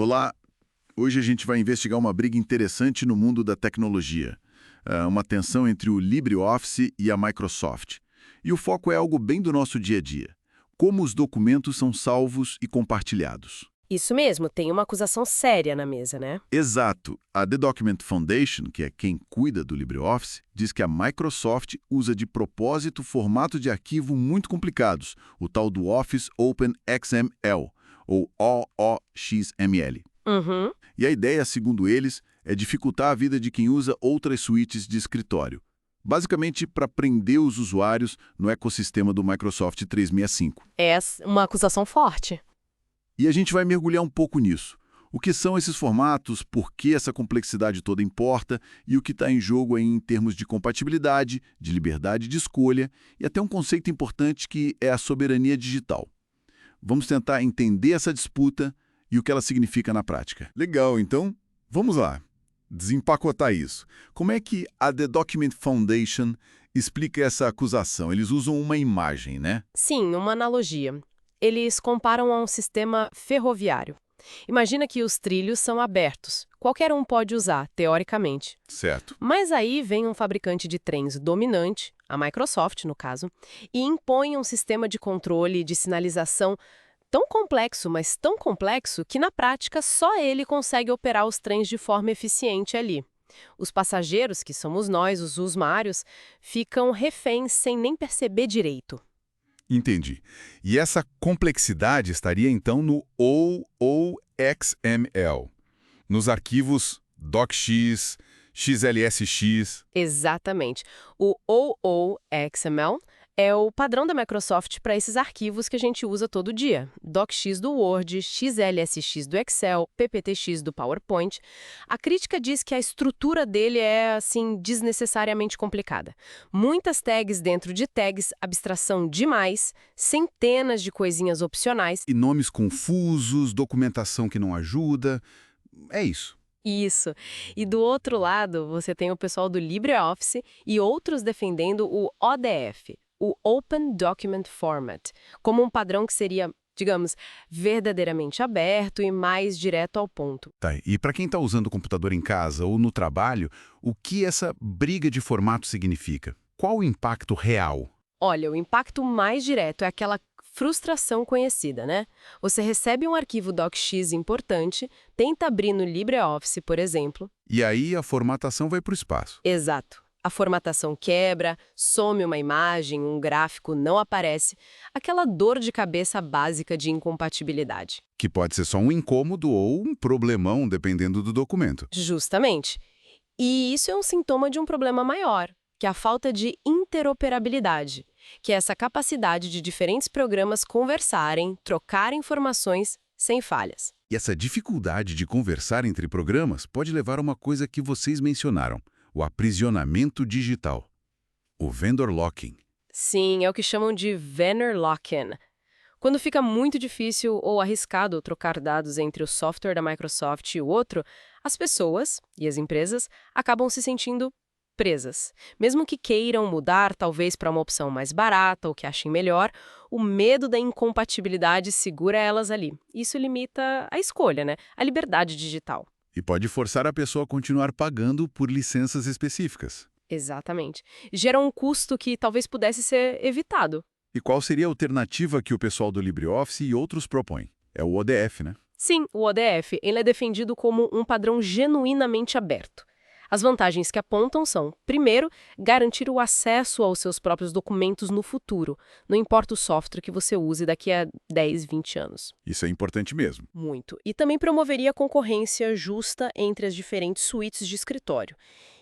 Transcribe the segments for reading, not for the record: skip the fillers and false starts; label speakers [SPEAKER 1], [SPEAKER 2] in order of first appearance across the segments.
[SPEAKER 1] Olá, hoje a gente vai investigar uma briga interessante no mundo da tecnologia. Uma tensão entre o LibreOffice e a Microsoft. E o foco é algo bem do nosso dia a dia. Como os documentos são salvos e compartilhados.
[SPEAKER 2] Isso mesmo, tem uma acusação séria na mesa, né?
[SPEAKER 1] Exato. A The Document Foundation, que é quem cuida do LibreOffice, diz que a Microsoft usa de propósito formato de arquivo muito complicados, o tal do Office Open XML, ou OOXML.
[SPEAKER 2] Uhum.
[SPEAKER 1] E a ideia, segundo eles, é dificultar a vida de quem usa outras suítes de escritório. Basicamente, para prender os usuários no ecossistema do Microsoft 365.
[SPEAKER 2] É uma acusação forte.
[SPEAKER 1] E a gente vai mergulhar um pouco nisso. O que são esses formatos, por que essa complexidade toda importa e o que está em jogo aí em termos de compatibilidade, de liberdade de escolha e até um conceito importante que é a soberania digital. Vamos tentar entender essa disputa e o que ela significa na prática. Legal, então vamos lá. Desempacotar isso. Como é que a The Document Foundation explica essa acusação? Eles usam uma imagem, né?
[SPEAKER 2] Sim, uma analogia. Eles comparam a um sistema ferroviário. Imagina que os trilhos são abertos. Qualquer um pode usar, teoricamente.
[SPEAKER 1] Certo.
[SPEAKER 2] Mas aí vem um fabricante de trens dominante, a Microsoft, no caso, e impõe um sistema de controle e de sinalização tão complexo, mas tão complexo, que na prática só ele consegue operar os trens de forma eficiente ali. Os passageiros, que somos nós, os usuários, ficam reféns sem nem perceber direito.
[SPEAKER 3] Entendi. E essa complexidade estaria então no OOXML, nos arquivos DocX, XLSX.
[SPEAKER 2] Exatamente. O OOXML é o padrão da Microsoft para esses arquivos que a gente usa todo dia. DocX do Word, XLSX do Excel, PPTX do PowerPoint. A crítica diz que a estrutura dele é, assim, desnecessariamente complicada. Muitas tags dentro de tags, abstração demais, centenas de coisinhas opcionais.
[SPEAKER 3] E nomes confusos, documentação que não ajuda. É isso.
[SPEAKER 2] Isso. E do outro lado, você tem o pessoal do LibreOffice e outros defendendo o ODF, o Open Document Format, como um padrão que seria, digamos, verdadeiramente aberto e mais direto ao ponto.
[SPEAKER 3] Tá, e para quem está usando o computador em casa ou no trabalho, o que essa briga de formato significa? Qual o impacto real?
[SPEAKER 2] Olha, o impacto mais direto é aquela frustração conhecida, né? Você recebe um arquivo DocX importante, tenta abrir no LibreOffice, por exemplo.
[SPEAKER 3] E aí a formatação vai para o espaço.
[SPEAKER 2] Exato. A formatação quebra, some uma imagem, um gráfico não aparece, aquela dor de cabeça básica de incompatibilidade.
[SPEAKER 3] Que pode ser só um incômodo ou um problemão, dependendo do documento.
[SPEAKER 2] Justamente. E isso é um sintoma de um problema maior, que é a falta de interoperabilidade, que é essa capacidade de diferentes programas conversarem, trocar informações sem falhas.
[SPEAKER 3] E essa dificuldade de conversar entre programas pode levar a uma coisa que vocês mencionaram, o aprisionamento digital, o vendor locking.
[SPEAKER 2] Sim, é o que chamam de vendor lock-in. Quando fica muito difícil ou arriscado trocar dados entre o software da Microsoft e o outro, as pessoas e as empresas acabam se sentindo presas. Mesmo que queiram mudar, talvez para uma opção mais barata ou que achem melhor, o medo da incompatibilidade segura elas ali. Isso limita a escolha, né? A liberdade digital.
[SPEAKER 3] E pode forçar a pessoa a continuar pagando por licenças específicas.
[SPEAKER 2] Exatamente. Gera um custo que talvez pudesse ser evitado.
[SPEAKER 3] E qual seria a alternativa que o pessoal do LibreOffice e outros propõem? É o ODF, né?
[SPEAKER 2] Sim, o ODF ele é defendido como um padrão genuinamente aberto. As vantagens que apontam são, primeiro, garantir o acesso aos seus próprios documentos no futuro, não importa o software que você use daqui a 10, 20 anos.
[SPEAKER 3] Isso é importante mesmo.
[SPEAKER 2] Muito. E também promoveria a concorrência justa entre as diferentes suítes de escritório.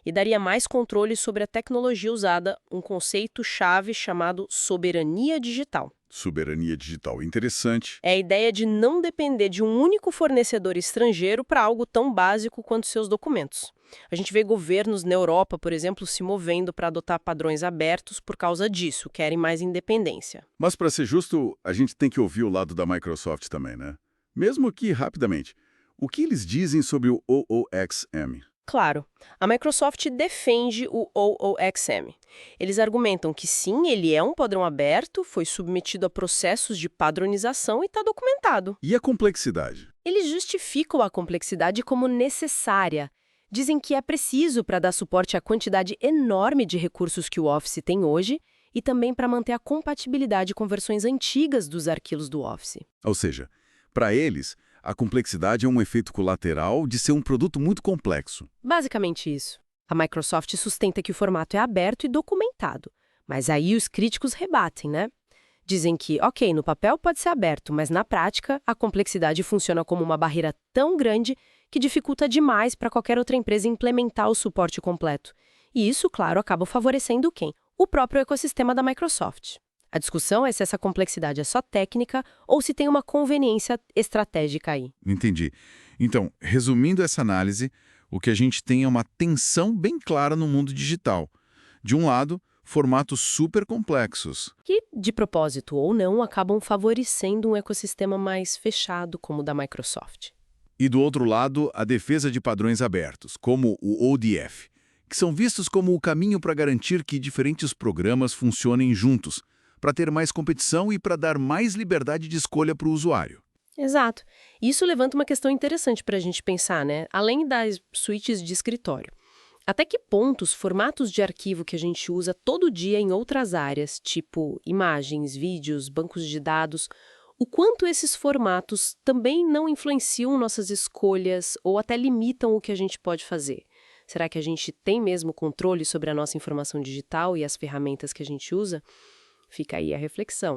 [SPEAKER 2] E daria mais controle sobre a tecnologia usada, um conceito-chave chamado soberania digital.
[SPEAKER 3] Soberania digital, interessante.
[SPEAKER 2] É a ideia de não depender de um único fornecedor estrangeiro para algo tão básico quanto seus documentos. A gente vê governos na Europa, por exemplo, se movendo para adotar padrões abertos por causa disso, querem mais independência.
[SPEAKER 1] Mas, para ser justo, a gente tem que ouvir o lado da Microsoft também, né? Mesmo que rapidamente. O que eles dizem sobre o OOXM?
[SPEAKER 2] Claro, a Microsoft defende o OOXM. Eles argumentam que sim, ele é um padrão aberto, foi submetido a processos de padronização e está documentado.
[SPEAKER 3] E a complexidade?
[SPEAKER 2] Eles justificam a complexidade como necessária. Dizem que é preciso para dar suporte à quantidade enorme de recursos que o Office tem hoje e também para manter a compatibilidade com versões antigas dos arquivos do Office.
[SPEAKER 3] Ou seja, para eles, a complexidade é um efeito colateral de ser um produto muito complexo.
[SPEAKER 2] Basicamente isso. A Microsoft sustenta que o formato é aberto e documentado, mas aí os críticos rebatem, né? Dizem que, ok, no papel pode ser aberto, mas na prática a complexidade funciona como uma barreira tão grande que dificulta demais para qualquer outra empresa implementar o suporte completo. E isso, claro, acaba favorecendo quem? O próprio ecossistema da Microsoft. A discussão é se essa complexidade é só técnica ou se tem uma conveniência estratégica aí.
[SPEAKER 3] Entendi. Então, resumindo essa análise, o que a gente tem é uma tensão bem clara no mundo digital. De um lado, formatos super complexos.
[SPEAKER 2] Que, de propósito ou não, acabam favorecendo um ecossistema mais fechado como o da Microsoft.
[SPEAKER 3] E do outro lado, a defesa de padrões abertos, como o ODF, que são vistos como o caminho para garantir que diferentes programas funcionem juntos, para ter mais competição e para dar mais liberdade de escolha para o usuário.
[SPEAKER 2] Exato. Isso levanta uma questão interessante para a gente pensar, né? Além das suítes de escritório. Até que ponto os formatos de arquivo que a gente usa todo dia em outras áreas, tipo imagens, vídeos, bancos de dados, o quanto esses formatos também não influenciam nossas escolhas ou até limitam o que a gente pode fazer? Será que a gente tem mesmo controle sobre a nossa informação digital e as ferramentas que a gente usa? Fica aí a reflexão.